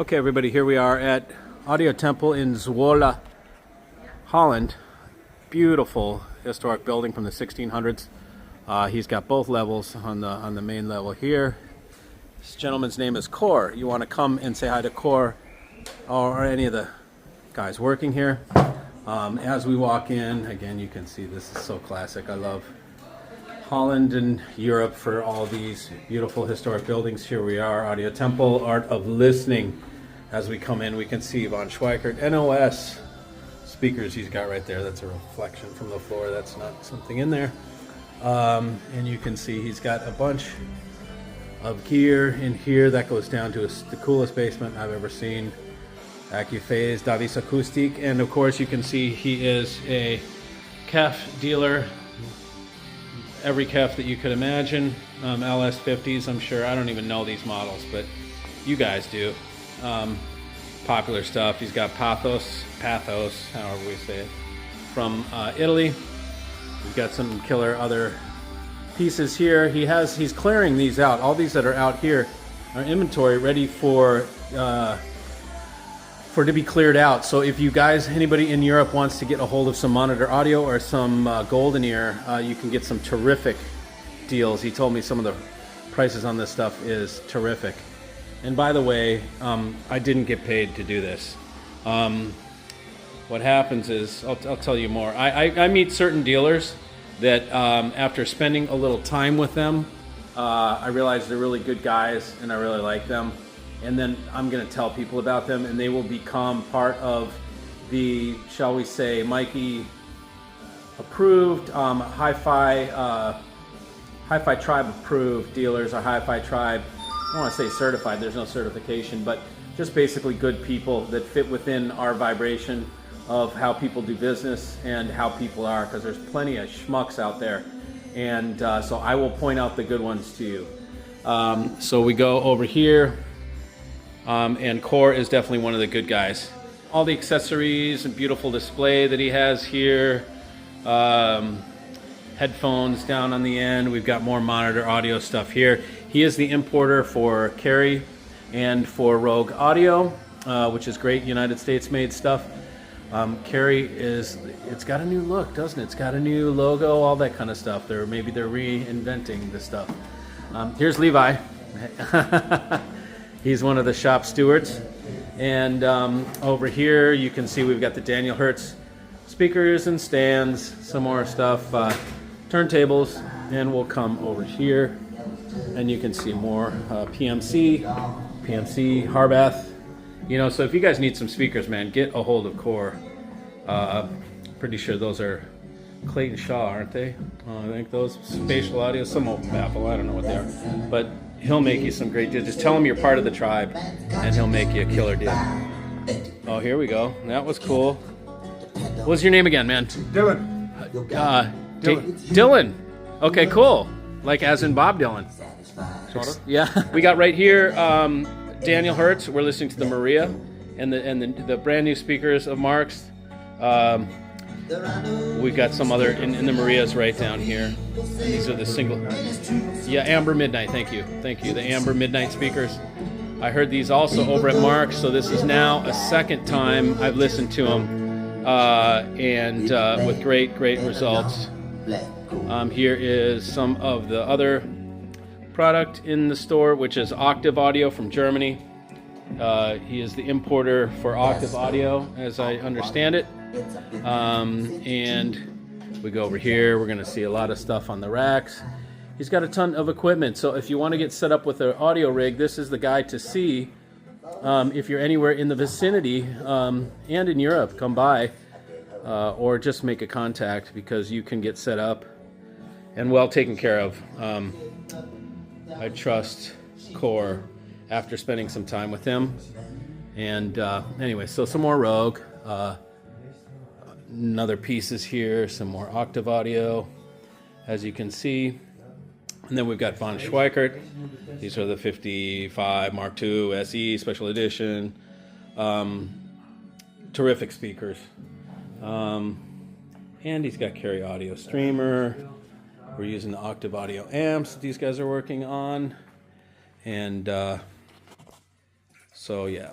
Okay, everybody, here we are at Audio Temple in Zola, Holland. Beautiful historic building from the 1600s. He's got both levels on the main level here. This gentleman's name is Cor. You want to come and say hi to Cor or any of the guys working here. As we walk in, again, you can see this is so classic. I love Holland and Europe for all these beautiful historic buildings. Here we are, Audio Temple, Art of Listening. As we come in, we can see von Schweikert NOS speakers he's got right there. That's a reflection from the floor. That's not something in there. And you can see he's got a bunch of gear in here that goes down to the coolest basement I've ever seen. Accuphase, Davis Acoustic, and of course you can see he is a KEF dealer. Every KEF that you could imagine. LS50s, I'm sure. I don't even know these models, but you guys do. Popular stuff. He's got Pathos, however we say it, from Italy. We've got some killer other pieces here. He's clearing these out. All these that are out here are inventory ready for to be cleared out. So if you guys, anybody in Europe wants to get a hold of some monitor audio or some golden ear, you can get some terrific deals. He told me some of the prices on this stuff is terrific. And by the way, I didn't get paid to do this. What happens is, I'll tell you more. I meet certain dealers that after spending a little time with them, I realize they're really good guys and I really like them. And then I'm going to tell people about them and they will become part of the, shall we say, Mikey approved, HiFi Tribe approved dealers, or HiFi Tribe, I don't want to say certified, there's no certification, but just basically good people that fit within our vibration of how people do business and how people are, because there's plenty of schmucks out there. And so I will point out the good ones to you. So we go over here. And Cor is definitely one of the good guys. All the accessories and beautiful display that he has here. Headphones down on the end. We've got more monitor audio stuff here. He is the importer for Carry and for Rogue Audio, which is great United States made stuff. Carry it's got a new look, doesn't it? It's got a new logo, all that kind of stuff. Maybe they're reinventing this stuff. Here's Levi. He's one of the shop stewards. And over here you can see we've got the Daniel Herz speakers and stands, some more stuff, turntables, and we'll come over here and you can see more PMC, Harbath. You know, so if you guys need some speakers, man, get a hold of Cor. Pretty sure those are Clayton Shaw, aren't they? I think those spatial audio, some open baffle, I don't know what they are. But he'll make you some great deals. Just tell him you're part of the tribe, and he'll make you a killer deal. Oh, here we go. That was cool. What's your name again, man? Dylan. Dylan. Okay, cool. Like as in Bob Dylan. Yeah. We got right here Daniel Herz. We're listening to the Maria and the brand new speakers of Mark's. We've got some other in the Marias right down here. These are the single. Yeah, Amber Midnight. Thank you. The Amber Midnight speakers. I heard these also over at Mark's, so this is now a second time I've listened to them, and with great results. Here is some of the other product in the store, which is Octave Audio from Germany. He is the importer for Octave Audio, as I understand it. And we go over here, we're going to see a lot of stuff on the racks. He's got a ton of equipment, so if you want to get set up with an audio rig, this is the guy to see. If you're anywhere in the vicinity and in Europe, come by or just make a contact, because you can get set up and well taken care of. I trust Cor after spending some time with him. And anyway, so some more Rogue. Another pieces here, some more Octave Audio, as you can see. And then we've got von Schweikert. These are the 55 Mark II SE Special Edition. Terrific speakers. And he's got Carry Audio Streamer. We're using the Octave Audio amps that these guys are working on. And so yeah,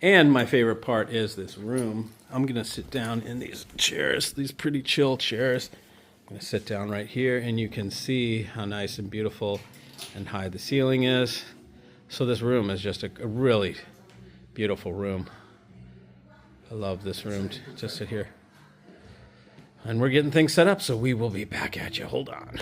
And my favorite part is this room. I'm going to sit down in these chairs, these pretty chill chairs. I'm going to sit down right here, and you can see how nice and beautiful and high the ceiling is. So this room is just a really beautiful room. I love this room. Just sit here. And we're getting things set up, so we will be back at you. Hold on.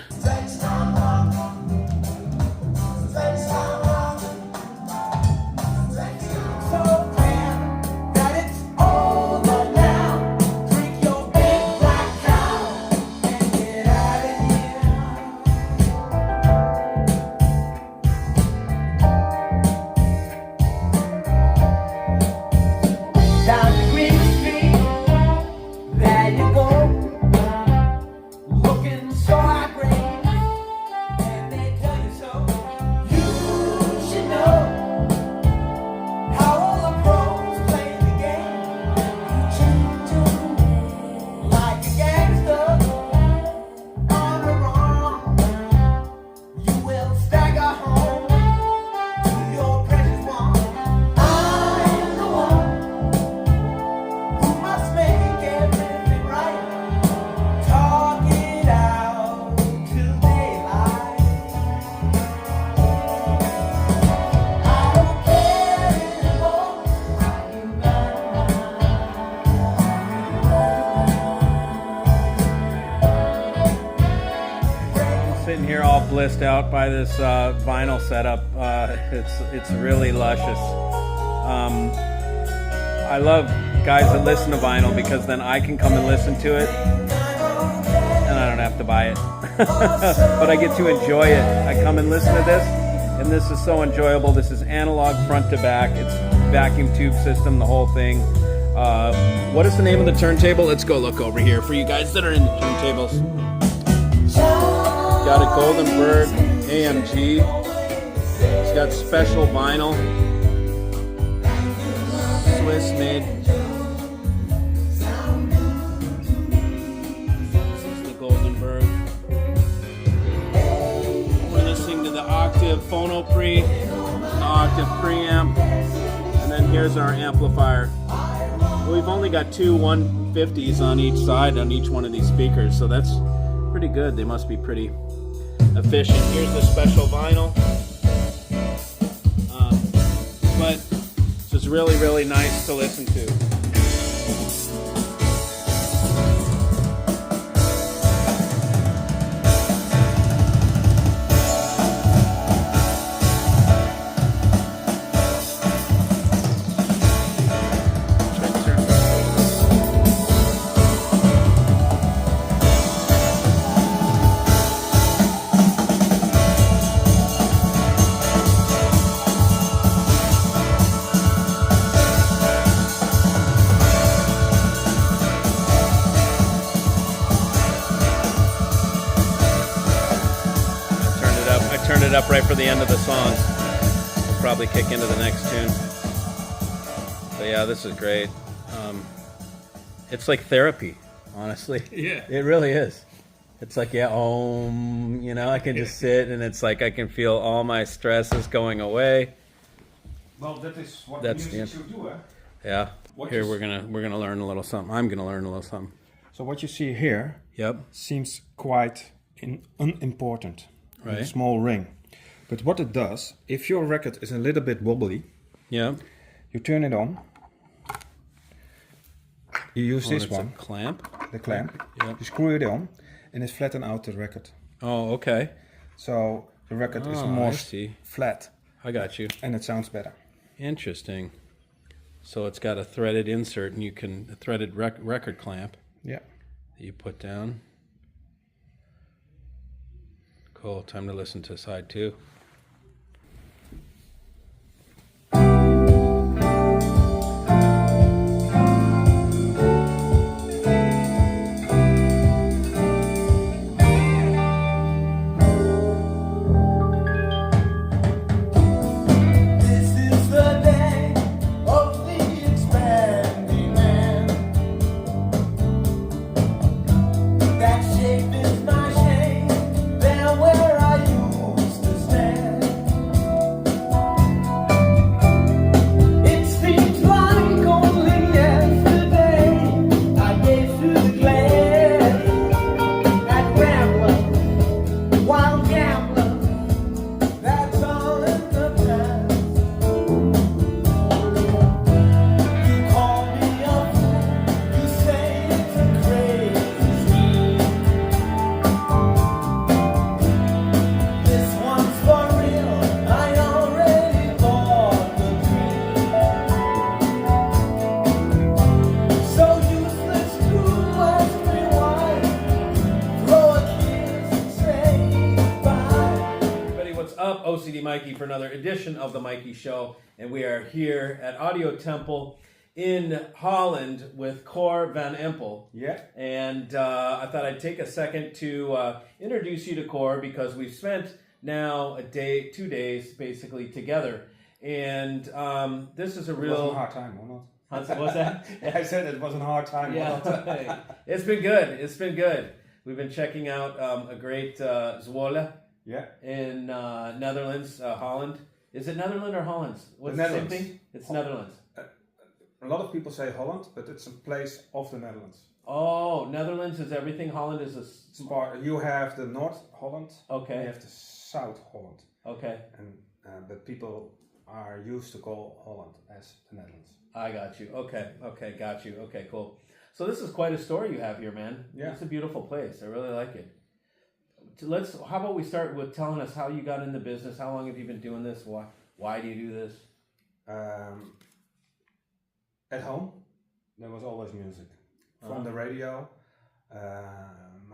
Sitting here all blissed out by this vinyl setup. It's really luscious. I love guys that listen to vinyl because then I can come and listen to it and I don't have to buy it. But I get to enjoy it. I come and listen to this, and this is so enjoyable. This is analog front to back. It's vacuum tube system, the whole thing. What is the name of the turntable? Let's go look over here for you guys that are in the turntables. Got a Goldenberg AMG. It's got special vinyl. Swiss made. This is the Goldenberg. We're listening to the Octave Phono Pre, the Octave preamp, and then here's our amplifier. We've only got two 150s on each side on each one of these speakers, so that's pretty good. They must be pretty efficient. Here's the special vinyl. But it's just really, really nice to listen to. Turn it up right for the end of the song. We'll probably kick into the next tune. But yeah, this is great. It's like therapy, honestly. Yeah. It really is. It's like, yeah, you know, I can just sit and it's like I can feel all my stresses going away. Well, that is what That's music should do, eh? Yeah. What Here is- we're gonna learn a little something. I'm gonna learn a little something. So what you see here Yep. seems quite unimportant. Right. A small ring. But what it does, if your record is a little bit wobbly, Yep. you turn it on. You use this It's a one, clamp. the clamp. Yep. You screw it on, and it flattens out the record. Oh, okay. So the record is Oh, more I see. flat, I got you. and it sounds better. Interesting. So it's got a threaded insert, and a threaded record clamp Yeah. that you put down. Cool. Time to listen to side 2. That shape is my shame. There where I used to stand. up? OCD Mikey for another edition of the Mikey Show, and we are here at Audio Temple in Holland with Cor van Empel. Yeah. And I thought I'd take a second to introduce you to Cor because we've spent now 2 days basically together, and this is a real. It wasn't a hard time, or not? What's that? I said it was a hard time. Yeah, it's been good. It's been good. We've been checking out a great Zola. Yeah. In Netherlands, Holland. Is it Netherlands or Holland? What's the same thing? It's Netherlands. A lot of people say Holland, but it's a place of the Netherlands. Oh, Netherlands is everything. Holland is a You have the North Holland. Okay. And you have the South Holland. Okay. And but people are used to call Holland as the Netherlands. I got you. Okay, got you. Okay, cool. So this is quite a story you have here, man. Yeah. It's a beautiful place. I really like it. How about we start with telling us how you got in the business? How long have you been doing this? Why do you do this? At home, there was always music from the radio.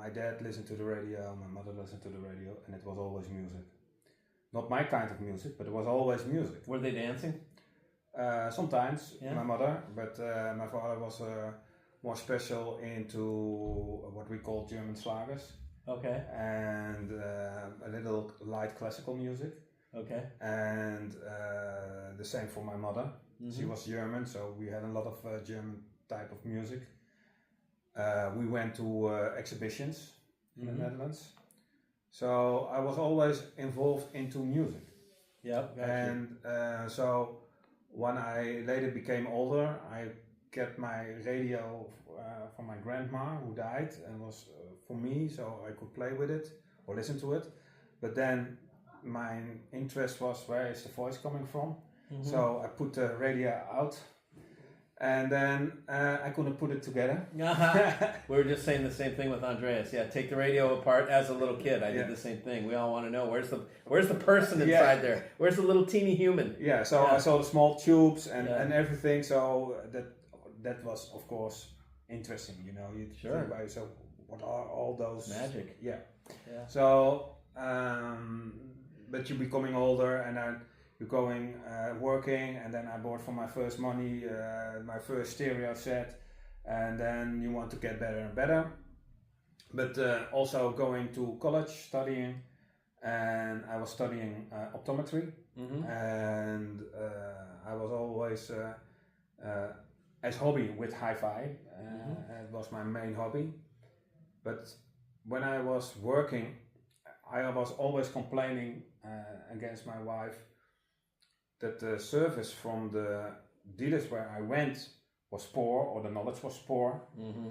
My dad listened to the radio, my mother listened to the radio, and it was always music. Not my kind of music, but it was always music. Were they dancing? Sometimes, yeah. My mother, but my father was more special into what we call German slagers. Okay. And a little light classical music. Okay. And the same for my mother. Mm-hmm. She was German, so we had a lot of German type of music. We went to exhibitions in the Netherlands. So I was always involved into music. Yep. And so when I later became older, I get my radio from my grandma who died and was for me, so I could play with it or listen to it. But then my interest was, where is the voice coming from? Mm-hmm. So I put the radio out, and then I couldn't put it together. We were just saying the same thing with Andreas. Yeah, take the radio apart. As a little kid, I did the same thing. We all want to know where's the person inside there? Where's the little teeny human? Yeah. So I saw the small tubes and everything. So that was of course interesting. You know, you think about yourself, what are all those magic? Yeah. So, but you're becoming older, and then you're going working, and then I bought for my first money my first stereo set, and then you want to get better and better. But also going to college, studying, and I was studying optometry, and I was always as hobby with HiFi. It was my main hobby. But when I was working, I was always complaining against my wife that the service from the dealers where I went was poor, or the knowledge was poor. Mm-hmm.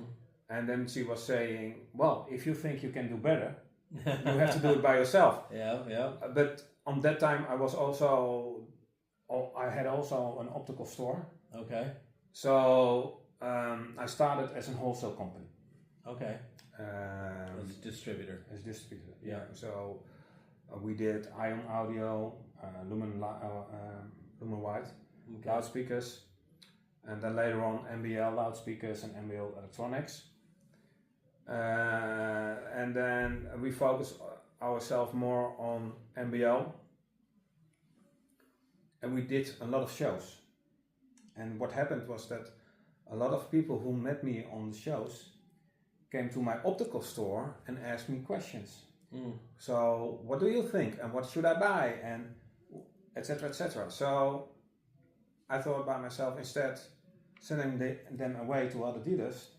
And then she was saying, well, if you think you can do better, you have to do it by yourself. Yeah. But on that time I had also an optical store. Okay. So I started as a wholesale company. Okay. As distributor. Yeah. So we did Ion Audio, Lumen White loudspeakers, and then later on MBL loudspeakers and MBL electronics. And then we focused ourselves more on MBL, and we did a lot of shows. And what happened was that a lot of people who met me on the shows came to my optical store and asked me questions. So what do you think, and what should I buy, and etc. etc. So I thought by myself, instead sending them away to other dealers,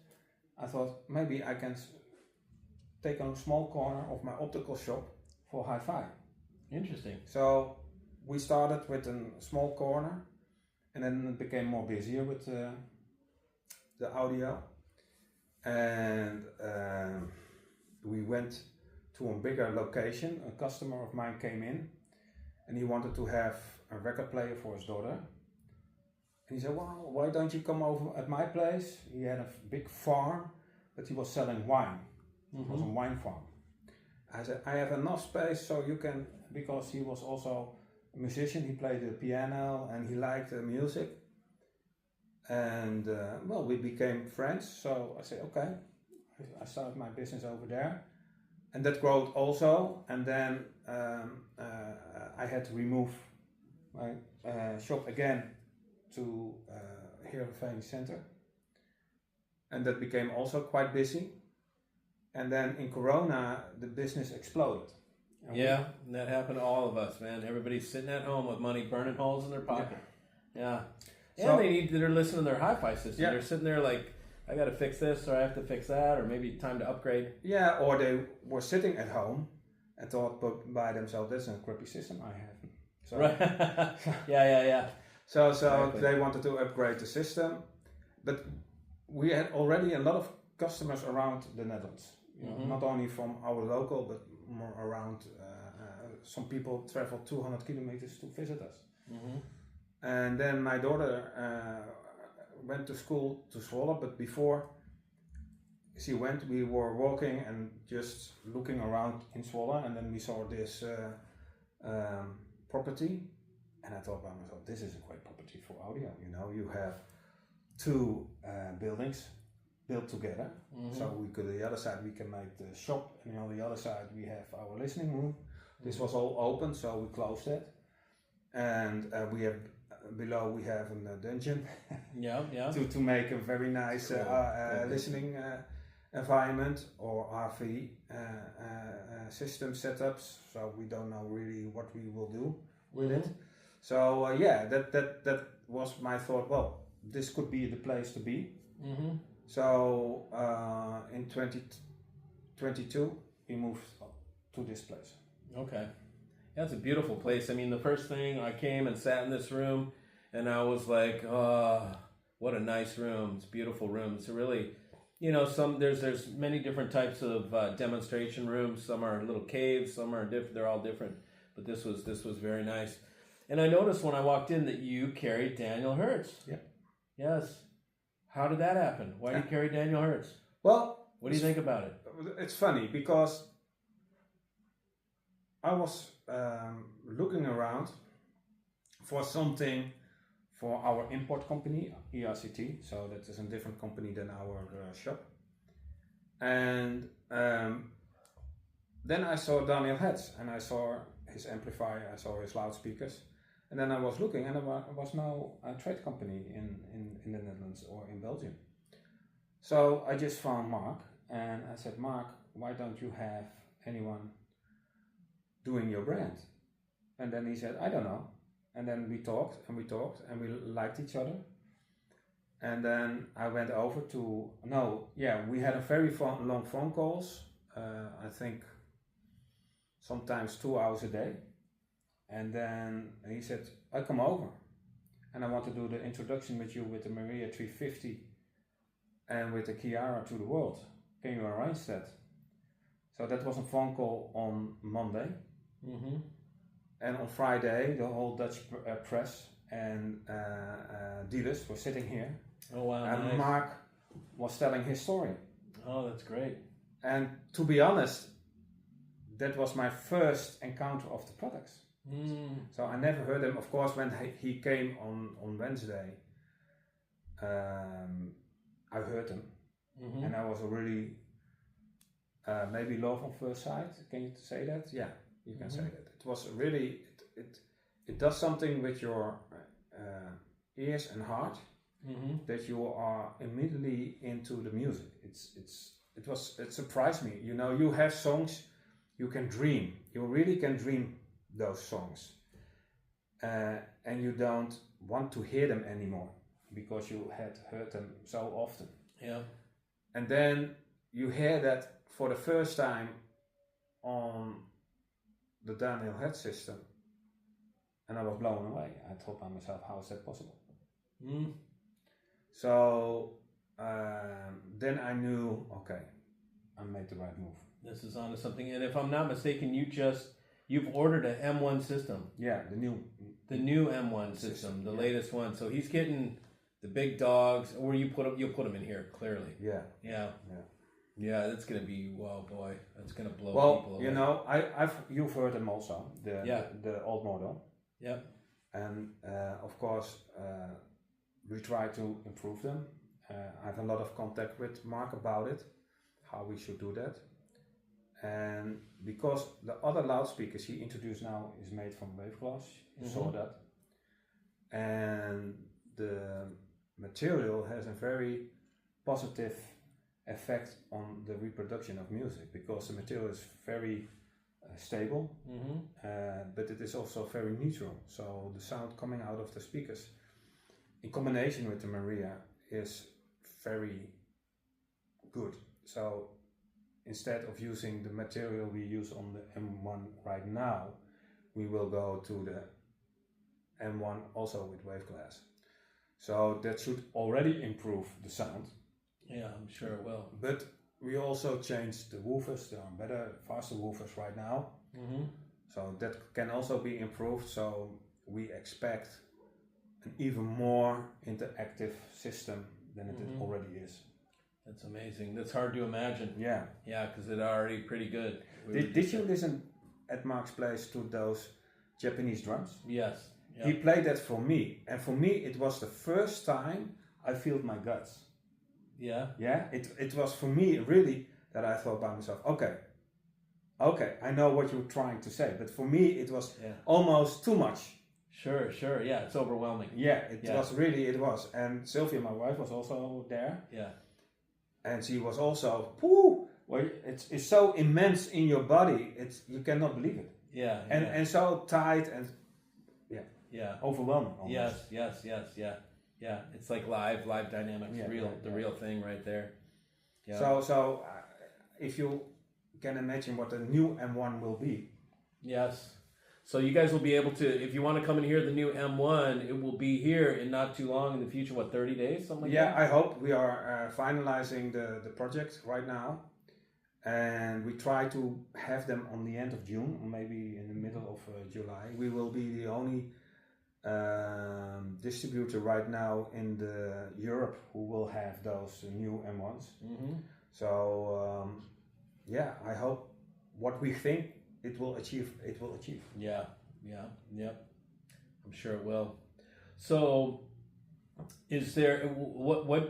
I thought maybe I can take a small corner of my optical shop for HiFi. Interesting. So we started with a small corner, and then it became more busier with the audio, and we went to a bigger location. A customer of mine came in, and he wanted to have a record player for his daughter. And he said, well, why don't you come over at my place? He had a big farm, but he was selling wine. It was a wine farm. I said, I have enough space so you can, because he was also a musician, he played the piano and he liked the music. And we became friends. So I said, okay, I started my business over there. and that growth also. And then I had to remove my shop again to Heerenveen Center, and that became also quite busy. And then in Corona, the business exploded. And Yeah, and that happened to all of us, man. Everybody's sitting at home with money burning holes in their pocket. Yeah. So- And they're listening to their HiFi system. Yeah. They're sitting there like, I got to fix this, or I have to fix that, or maybe time to upgrade. Yeah, or they were sitting at home and thought by themselves, "That's a crappy system I have." So, Right. Yeah. so Exactly. they wanted to upgrade the system, but we had already a lot of customers around the Netherlands. You know, not only from our local, but more around. Some people travel 200 kilometers to visit us. And then my daughter went to school to Zola, but before she went, we were walking and just looking around in Zola, and then we saw this property, and I thought by myself, this is a great property for audio. You know, you have two buildings built together, so we could, on the other side we can make the shop, and on the other side we have our listening room. This was all open, so we closed it, and we have below we have a dungeon. Yeah. to make a very nice listening environment, or RV system setups. So we don't know really what we will do with it. So that was my thought. Well, this could be the place to be. So in 2022 we moved to this place. Okay. That's a beautiful place. I mean, the first thing I came and sat in this room, and I was like, oh, what a nice room. It's a beautiful room. It's a really, you know, there's many different types of demonstration rooms. Some are little caves, some are different. They're all different. But this was very nice. And I noticed when I walked in that you carried Daniel Herz. Yeah. Yes. How did that happen? Why do you carry Daniel Herz? Well, What do you think about it? it's funny because I was looking around for something for our import company, ERCT, so that is a different company than our shop. And then I saw Daniel Herz, and I saw his amplifier, I saw his loudspeakers, and then I was looking, and there was no trade company in the Netherlands or in Belgium. So I just found Mark, and I said, Mark, why don't you have anyone doing your brand? And then he said, I don't know. And then we talked and we liked each other. And then I went over to, we had a very long phone calls, I think sometimes 2 hours a day. And then he said, I come over and I want to do the introduction with you with the Maria 350 and with the Chiara to the world. Can you arrange that? So that was a phone call on Monday. And on Friday, the whole Dutch press and dealers were sitting here. Oh, wow. And Nice. Mark was telling his story. Oh, that's great. And to be honest, that was my first encounter of the products. So I never heard him. Of course, when he came on Wednesday, I heard him. And I was really, maybe love on first sight. Can you say that? Yeah, you can say that. It was really, it does something with your ears and heart that you are immediately into the music. It surprised me. You know, you have songs you can dream. You really can dream those songs, and you don't want to hear them anymore because you had heard them so often. Yeah. And then you hear that for the first time on the Daniel Herz system, and I was blown away. I thought by myself, how is that possible? So then I knew, okay, I made the right move. This is onto something. And if I'm not mistaken, you've ordered an M1 system. Yeah, the new M1 system, the latest one. So he's getting the big dogs. Or you'll put him in here clearly. Yeah. Yeah, that's gonna be, well, boy, that's gonna blow people away. You know, you've heard them also, the old model. Yeah. And of course, we try to improve them. I have a lot of contact with Mark about it, how we should do that. And because the other loudspeakers he introduced now is made from wave glass, you saw that, and the material has a very positive effect on the reproduction of music because the material is very stable, but it is also very neutral. So the sound coming out of the speakers, in combination with the Maria, is very good. So instead of using the material we use on the M1 right now, we will go to the M1 also with wave glass. So that should already improve the sound. Yeah, I'm sure it will. But we also changed the woofers. There are better, faster woofers right now. So that can also be improved. So we expect an even more interactive system than it already is. That's amazing. That's hard to imagine. Yeah. Yeah, because it's already pretty good. Did you listen at Mark's place to those Japanese drums? Yes. Yeah. He played that for me. And for me, it was the first time I felt my guts. Yeah. Yeah. It was for me really that I thought by myself, okay, I know what you're trying to say. But for me, it was almost too much. Sure. Yeah, it's overwhelming. Yeah, it was. And Sylvia, my wife, was also there. Yeah. And she was also, well, it's so immense in your body, you cannot believe it. Yeah. And so tight and overwhelming. Almost. Yes. Yeah. It's like live dynamics, the real thing right there. Yeah. So if you can imagine what the new M1 will be. Yes. So you guys will be able to, if you want to come and hear the new M1, it will be here in not too long in the future. What, 30 days, something like that? Yeah, I hope. We are finalizing the project right now, and we try to have them on the end of June, or maybe in the middle of July. We will be the only distributor right now in the Europe who will have those new M1s. So I hope what we think it will achieve. Yeah. I'm sure it will. So, is there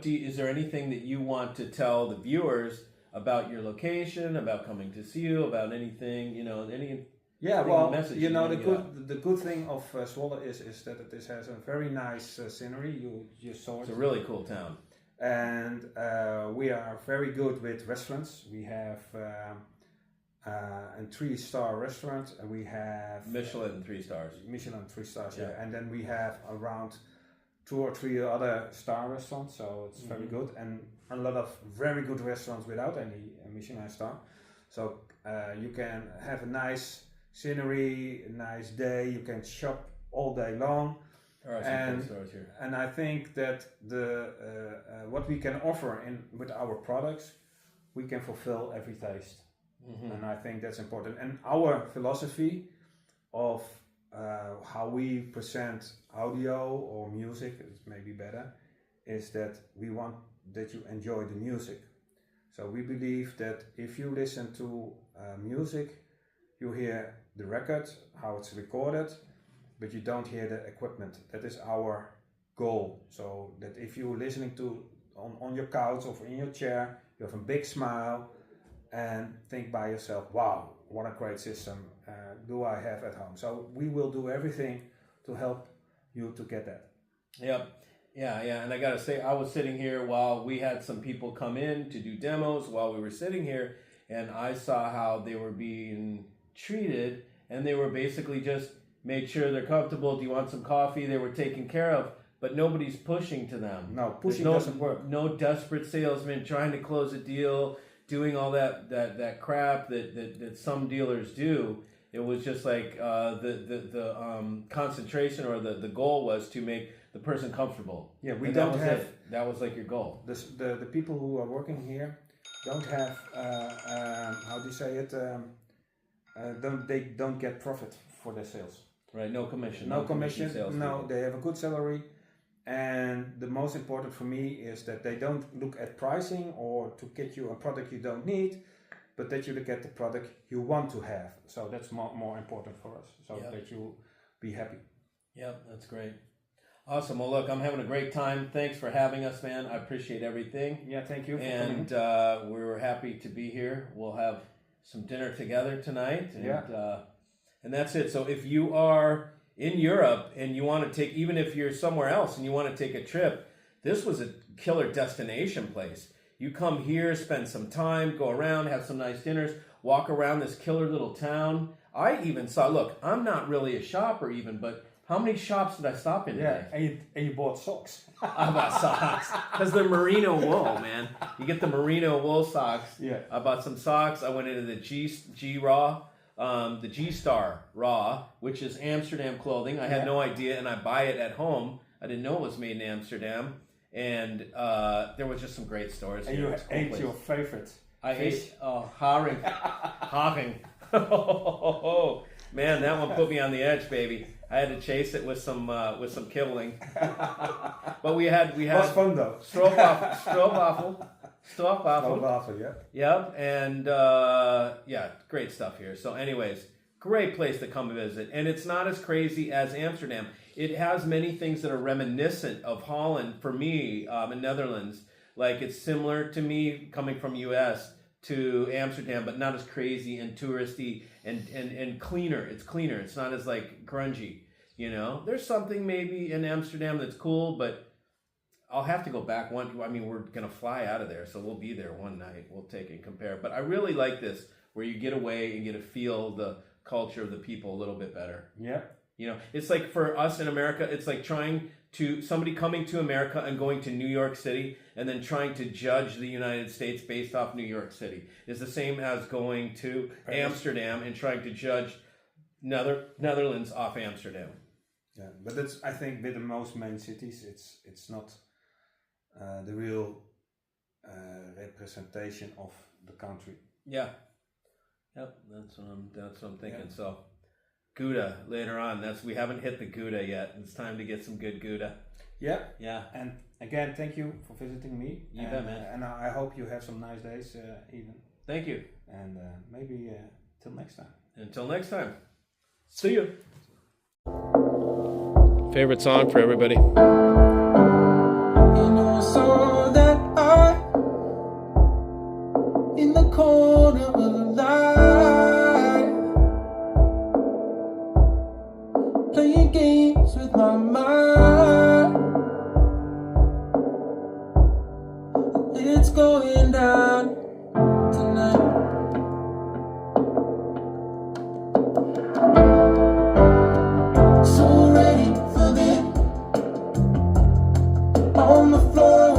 is there anything that you want to tell the viewers about your location, about coming to see you, about anything, any? Yeah, well, the good thing of Zola is that it has a very nice scenery. You just saw it. It's a really cool town. And we are very good with restaurants. We have a 3-star restaurant, and we have Michelin 3 stars. Michelin 3 stars, yeah. And then we have around 2 or 3 other star restaurants, so it's very good, and a lot of very good restaurants without any Michelin star. So you can have a nice scenery, a nice day. You can shop all day long. There are some cool stores here. And I think that the what we can offer with our products, we can fulfill every taste. And I think that's important. And our philosophy of how we present audio or music, it's maybe better, is that we want that you enjoy the music. So we believe that if you listen to music, you hear the record, how it's recorded, but you don't hear the equipment. That is our goal. So that if you're listening to on your couch or in your chair, you have a big smile, and think by yourself, wow, what a great system do I have at home. So we will do everything to help you to get that. Yep. Yeah. And I got to say, I was sitting here while we had some people come in to do demos while we were sitting here, and I saw how they were being treated, and they were basically just made sure they're comfortable. Do you want some coffee? They were taken care of, but nobody's pushing to them. No, pushing doesn't work. No desperate salesman trying to close a deal, doing all that crap that some dealers do. It was just like the concentration or the goal was to make the person comfortable. Yeah, that was like your goal. The people who are working here don't have how do you say it? They don't get profit for their sales. Right, no commission. No commission. No, they have a good salary. And the most important for me is that they don't look at pricing or to get you a product you don't need, but that you look at the product you want to have. So that's more important for us. So that you be happy. Yep, that's great. Awesome. Well, look, I'm having a great time. Thanks for having us, man. I appreciate everything. Yeah, thank you. And we're happy to be here. We'll have some dinner together tonight, and Yeah. and that's it. So if you are in Europe and you want to take, even if you're somewhere else and you want to take a trip, this was a killer destination place. You come here, spend some time, go around, have some nice dinners, walk around this killer little town. I even saw, look, I'm not really a shopper even, but how many shops did I stop in Yeah, today? and you bought socks. I bought socks because they're merino wool, man. You get the merino wool socks. Yeah. I bought some socks. I went into the G Raw, the G Star Raw, which is Amsterdam clothing. I had no idea, and I buy it at home. I didn't know it was made in Amsterdam, and there was just some great stores. And here. you It's a cool ate place. your favorite I fish. ate haring. Haring. Man, that one put me on the edge, baby. I had to chase it with some kibbeling. But we had Was fun though. stroopwafel. Yeah. Yep, and yeah, great stuff here. So anyways, great place to come visit. And it's not as crazy as Amsterdam. It has many things that are reminiscent of Holland for me, in Netherlands. Like it's similar to me coming from US to Amsterdam, but not as crazy and touristy and cleaner. It's cleaner. It's not as like grungy, you know. There's something maybe in Amsterdam that's cool, but I'll have to go back one. I mean, we're gonna fly out of there, so we'll be there one night. We'll take and compare. But I really like this, where you get away and get to feel the culture of the people a little bit better. Yeah. You know, it's like for us in America, it's like somebody coming to America and going to New York City and then trying to judge the United States based off New York City. Is the same as going to Amsterdam and trying to judge Netherlands off Amsterdam. Yeah, but that's, I think, with the most main cities, it's not the real representation of the country. Yeah. Yep, that's what I'm thinking. Yeah. So Gouda later on. We haven't hit the Gouda yet. It's time to get some good Gouda. Yeah. Yeah. And again, thank you for visiting me. You bet, man. And I hope you have some nice days, even. Thank you. And maybe till next time. Until next time. See you. Favorite song for everybody? You know, so that I, in the corner of the light, playing games with my mind. It's going down tonight. So ready for this. On the floor,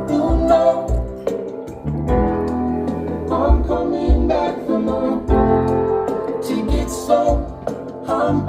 you know I'm coming back for more. Take it slow, I'm